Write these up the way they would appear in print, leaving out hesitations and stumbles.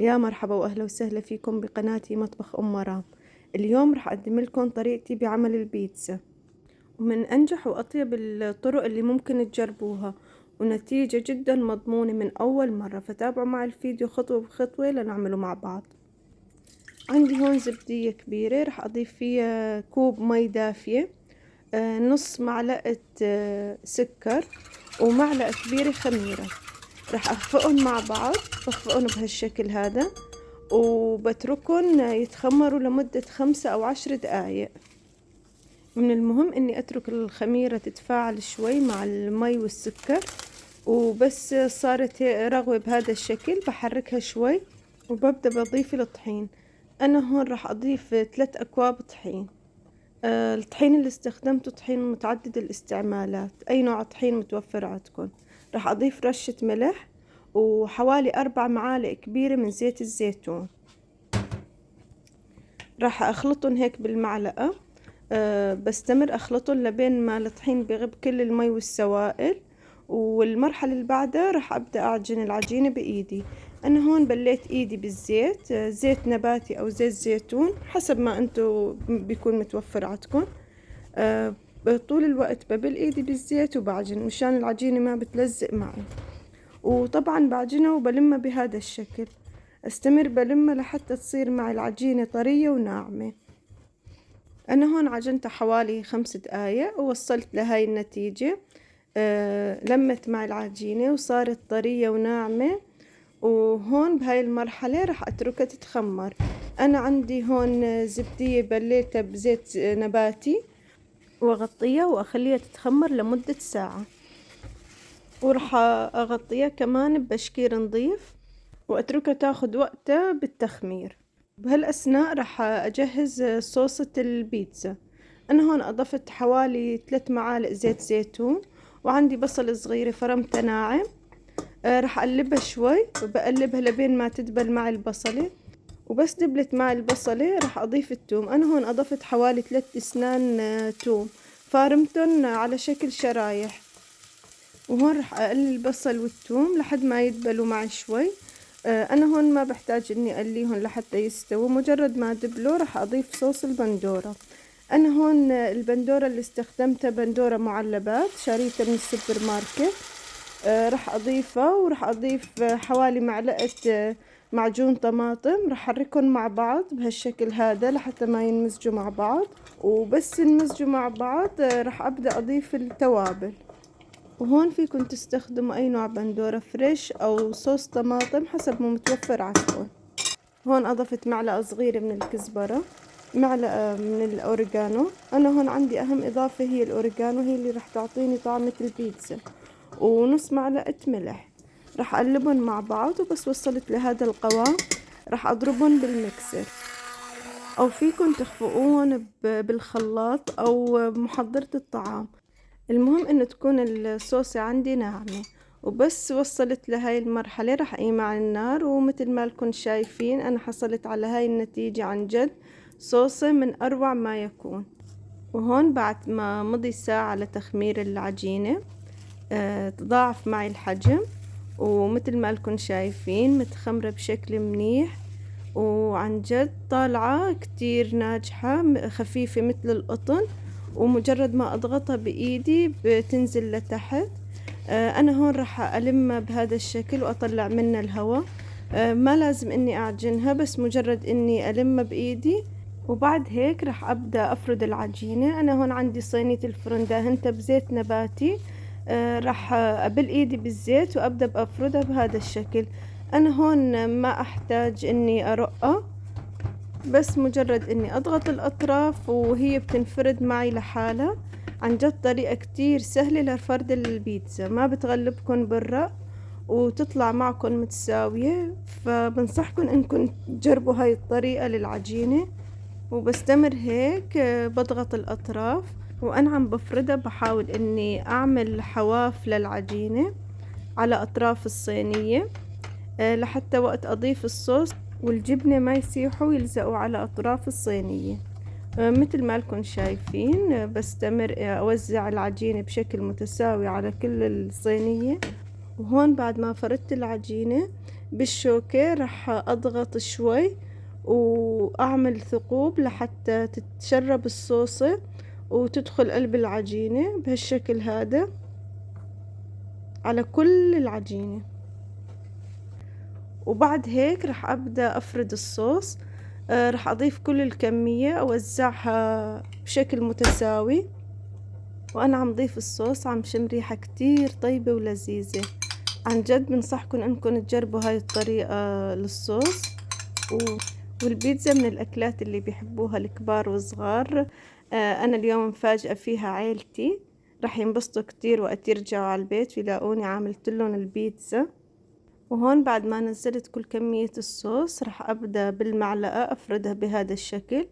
يا مرحبا وأهلا وسهلا فيكم بقناتي مطبخ أم مرام. اليوم رح أقدم لكم طريقتي بعمل البيتزا، ومن أنجح وأطيب الطرق اللي ممكن تجربوها، ونتيجة جدا مضمونة من أول مرة، فتابعوا مع الفيديو خطوة بخطوة لنعمله مع بعض. عندي هون زبدية كبيرة رح أضيف فيها كوب مي دافية، نص معلقة سكر، ومعلقة كبيرة خميرة. رح أخفقهم مع بعض، بخفقهم بهالشكل هذا، وبتركهم يتخمروا لمدة 5 أو 10 دقايق. من المهم اني اترك الخميرة تتفاعل شوي مع المي والسكر، وبس صارت رغوة بهذا الشكل بحركها شوي وببدأ بضيف الطحين. انا هون راح اضيف 3 أكواب طحين. الطحين اللي استخدمته طحين متعدد الاستعمالات، اي نوع طحين متوفر عندكم. راح اضيف رشة ملح وحوالي 4 معالق كبيرة من زيت الزيتون. راح اخلطهم هيك بالمعلقة. بستمر اخلطهم لبين ما الطحين بيغب كل المي والسوائل. والمرحلة اللي بعدها راح ابدأ اعجن العجينة بايدي. انا هون بليت ايدي بالزيت، زيت نباتي او زيت زيتون حسب ما انتو بيكون متوفر عندكم. طول الوقت ببل ايدي بالزيت وبعجن مشان العجينة ما بتلزق معي. وطبعا بعجنها وبلمها بهذا الشكل، استمر بلمها لحتى تصير معي العجينة طرية وناعمة. أنا هون عجنتها حوالي 5 دقايق ووصلت لهاي النتيجة. لمت مع العجينة وصارت طرية وناعمة. وهون بهاي المرحلة راح أتركها تتخمر. أنا عندي هون زبدية بليتها بزيت نباتي، وأغطيها وأخليها تتخمر لمدة ساعة. وراح أغطيها كمان ببشكير نظيف وأتركها تاخد وقتها بالتخمير. بهالأثناء راح أجهز صوصة البيتزا. أنا هون أضفت حوالي 3 معالق زيت زيتون، وعندي بصل صغيرة فرمتها ناعم. راح أقلبها شوي وبقلبها لبين ما تدبل مع البصلة. وبس دبلت مع البصلة راح أضيف الثوم. أنا هون أضفت حوالي 3 أسنان ثوم، فارمتن على شكل شرايح. وهون راح أقلي البصل والثوم لحد ما يدبلوا معي شوي. أنا هون ما بحتاج إني أقليهم لحتى يستووا، مجرد ما دبلوا راح أضيف صوص البندورة. أنا هون البندورة اللي استخدمتها بندورة معلبات شاريتها من السوبر ماركت. راح أضيفها، وراح أضيف حوالي معلقة معجون طماطم. راح أحركهم مع بعض بهالشكل هذا لحتى ما ينمزجوا مع بعض. وبس ينمزجوا مع بعض راح أبدأ أضيف التوابل. وهون فيكن تستخدموا أي نوع بندورة فريش أو صوص طماطم حسب ما متوفر عندكم. هون أضفت معلقة صغيرة من الكزبرة، معلقة من الأوريجانو. أنا هون عندي أهم إضافة هي الأوريجانو، هي اللي راح تعطيني طعمة البيتزا. ونص معلقة ملح. راح أقلبهم مع بعض، وبس وصلت لهذا القوام راح أضربهم بالمكسر، أو فيكن تخفقوهم بالخلاط أو بمحضرة الطعام. المهم انه تكون الصوصة عندي ناعمة. وبس وصلت لهاي المرحلة راح اقيمها على النار، ومثل ما لكم شايفين انا حصلت على هاي النتيجة. عن جد صوصة من اروع ما يكون. وهون بعد ما مضي ساعة لتخمير العجينة تضاعف معي الحجم، ومثل ما لكم شايفين متخمرة بشكل منيح. وعن جد طالعة كتير ناجحة، خفيفة مثل القطن، ومجرد ما اضغطها بايدي بتنزل لتحت. انا هون راح ألمها بهذا الشكل واطلع منها الهواء. ما لازم اني اعجنها، بس مجرد اني المها بايدي. وبعد هيك راح ابدا افرد العجينة. انا هون عندي صينية الفرن دهنتها بزيت نباتي. راح ابل ايدي بالزيت وابدا بافردها بهذا الشكل. انا هون ما احتاج اني ارقها، بس مجرد اني اضغط الاطراف وهي بتنفرد معي لحالها. عن جد طريقة كتير سهلة لفرد البيتزا، ما بتغلبكن بالرق وتطلع معكم متساوية. فبنصحكم انكم تجربوا هاي الطريقة للعجينة. وبستمر هيك بضغط الاطراف، وانا عم بفردها بحاول اني اعمل حواف للعجينة على اطراف الصينية، لحتى وقت اضيف الصوص والجبنة ما يسيحوا ويلزقوا على أطراف الصينية. مثل ما لكم شايفين بستمر أوزع العجينة بشكل متساوي على كل الصينية. وهون بعد ما فردت العجينة بالشوكة راح اضغط شوي واعمل ثقوب لحتى تتشرب الصوصة وتدخل قلب العجينة بهالشكل هذا على كل العجينة. وبعد هيك راح ابدأ افرد الصوص. راح اضيف كل الكمية اوزعها بشكل متساوي. وانا عم ضيف الصوص عم شم ريحة كتير طيبة ولذيذة. عن جد بنصحكم انكم تجربوا هاي الطريقة للصوص. والبيتزا من الاكلات اللي بيحبوها الكبار والصغار. انا اليوم مفاجئة فيها عيلتي، راح ينبسطوا كتير وقت يرجعوا على البيت ويلاقوني عاملت لهم البيتزا. وهون بعد ما نزلت كل كمية الصوص راح ابدأ بالمعلقة افردها بهذا الشكل.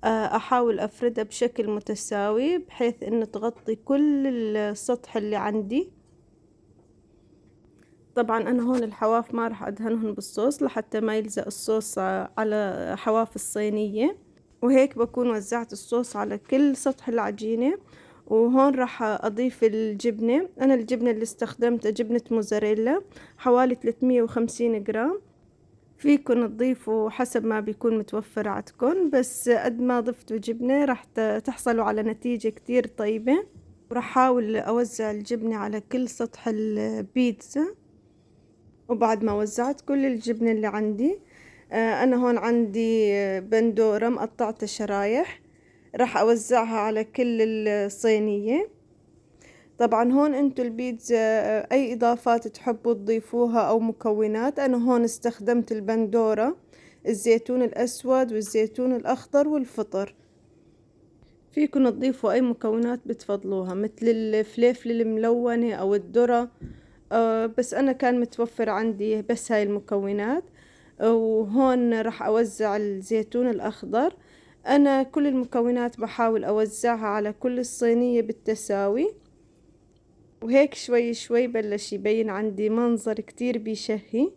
احاول افردها بشكل متساوي بحيث انه تغطي كل السطح اللي عندي. طبعا انا هون الحواف ما راح ادهنهم بالصوص لحتى ما يلزق الصوص على حواف الصينية. وهيك بكون وزعت الصوص على كل سطح العجينة. وهون راح اضيف الجبنة. انا الجبنة اللي استخدمتها جبنة موزاريلا حوالي 350 جرام. فيكن تضيفوا حسب ما بيكون متوفر عندكم، بس قد ما ضفتوا جبنة راح تحصلوا على نتيجة كتير طيبة. وراح احاول اوزع الجبنة على كل سطح البيتزا. وبعد ما وزعت كل الجبنة اللي عندي، انا هون عندي بندورة مقطعتها شرايح راح اوزعها على كل الصينية. طبعا هون انتو البيتزا اي اضافات تحبوا تضيفوها او مكونات. انا هون استخدمت البندورة، الزيتون الاسود والزيتون الاخضر والفطر. فيكن تضيفوا اي مكونات بتفضلوها مثل الفليفل الملونة او الذرة. بس انا كان متوفر عندي بس هاي المكونات. وهون راح اوزع الزيتون الاخضر. انا كل المكونات بحاول اوزعها على كل الصينية بالتساوي. وهيك شوي شوي بلش يبين عندي منظر كتير بيشهي.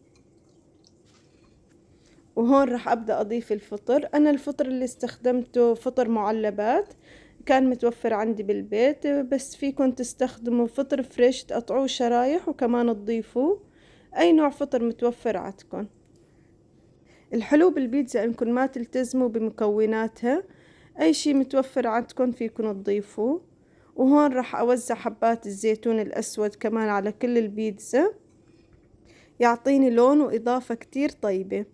وهون راح ابدأ اضيف الفطر. انا الفطر اللي استخدمته فطر معلبات كان متوفر عندي بالبيت، بس فيكن تستخدموا فطر فريش تقطعوه شرايح وكمان تضيفوه اي نوع فطر متوفر عندكم. الحلو بالبيتزا انكم ما تلتزموا بمكوناتها، اي شي متوفر عندكم فيكن تضيفوه. وهون راح اوزع حبات الزيتون الاسود كمان على كل البيتزا، يعطيني لون واضافة كتير طيبة.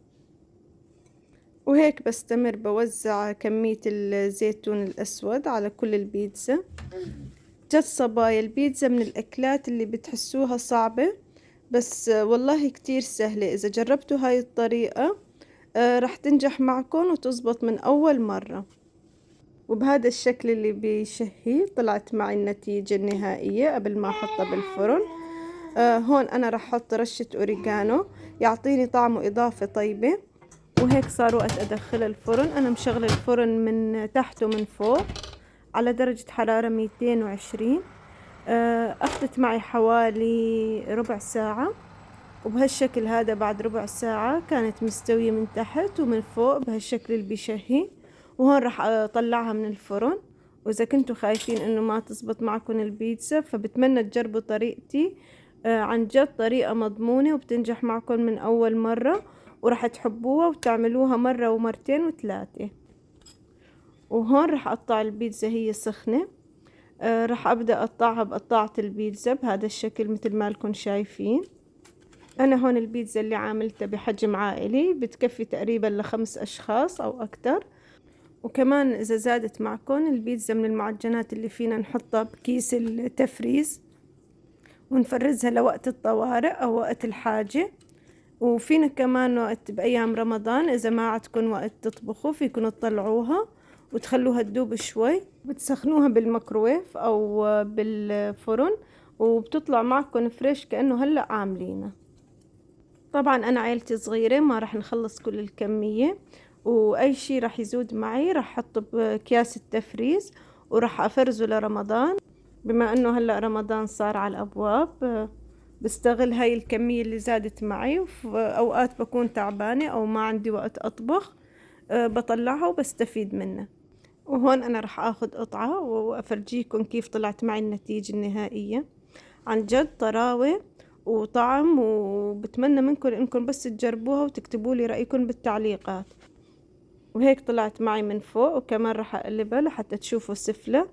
وهيك بستمر بوزع كمية الزيتون الاسود على كل البيتزا. جد صبايا البيتزا من الاكلات اللي بتحسوها صعبة، بس والله كتير سهلة. اذا جربتوا هاي الطريقة راح تنجح معكم وتزبط من اول مرة. وبهذا الشكل اللي بيشهي طلعت معي النتيجة النهائية قبل ما احطها بالفرن. هون انا راح احط رشة اوريجانو يعطيني طعم واضافة طيبة. وهيك صار وقت ادخلها الفرن. انا مشغلة الفرن من تحت ومن فوق على درجة حرارة 220. اخذت معي حوالي ربع ساعة. وبهالشكل هذا بعد ربع ساعة كانت مستوية من تحت ومن فوق بهالشكل اللي بيشهي. وهون راح اطلعها من الفرن. واذا كنتوا خايفين انه ما تزبط معكم البيتزا فبتمنى تجربوا طريقتي. عن جد طريقة مضمونة وبتنجح معكم من اول مرة، وراح تحبوها وتعملوها مرة ومرتين وثلاثة. وهون راح اقطع البيتزا هي سخنة. راح ابدأ اقطعها بقطاعة البيتزا بهذا الشكل مثل ما لكم شايفين. انا هون البيتزا اللي عاملتها بحجم عائلي بتكفي تقريبا ل5 اشخاص او اكتر. وكمان اذا زادت معكم البيتزا من المعجنات اللي فينا نحطها بكيس التفريز ونفرزها لوقت الطوارئ او وقت الحاجة. وفينا كمان وقت بايام رمضان اذا ما عندكم وقت تطبخوا فيكم تطلعوها وتخلوها تدوب شوي وتسخنوها بالميكروويف او بالفرن وبتطلع معكم فريش كأنه هلأ عاملينها. طبعا انا عيلتي صغيرة ما راح نخلص كل الكمية، واي شي راح يزود معي راح احطه باكياس التفريز وراح افرزه لرمضان. بما انه هلأ رمضان صار على الابواب بستغل هاي الكمية اللي زادت معي. وفي اوقات بكون تعبانة او ما عندي وقت اطبخ بطلعها وبستفيد منها. وهون انا راح اخذ قطعة وافرجيكم كيف طلعت معي النتيجة النهائية. عن جد طراوة وطعم، وبتمنى منكم انكم بس تجربوها وتكتبوا لي رأيكم بالتعليقات. وهيك طلعت معي من فوق، وكمان راح اقلبها لحتى تشوفوا السفلة.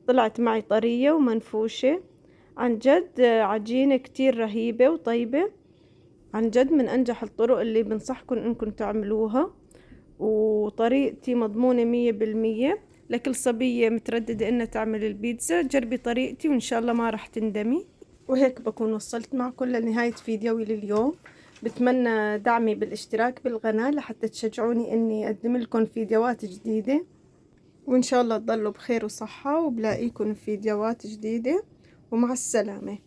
طلعت معي طرية ومنفوشة، عن جد عجينة كتير رهيبة وطيبة، عن جد من انجح الطرق اللي بنصحكم انكم تعملوها، وطريقتي مضمونة 100%. لكل صبية مترددة انها تعمل البيتزا جربي طريقتي وان شاء الله ما راح تندمي. وهيك بكون وصلت معكم لنهاية فيديوي لليوم. بتمنى دعمي بالاشتراك بالقناة لحتى تشجعوني اني اقدم لكم فيديوهات جديدة، وإن شاء الله تضلوا بخير وصحة، وبلاقيكم في فيديوهات جديدة، ومع السلامة.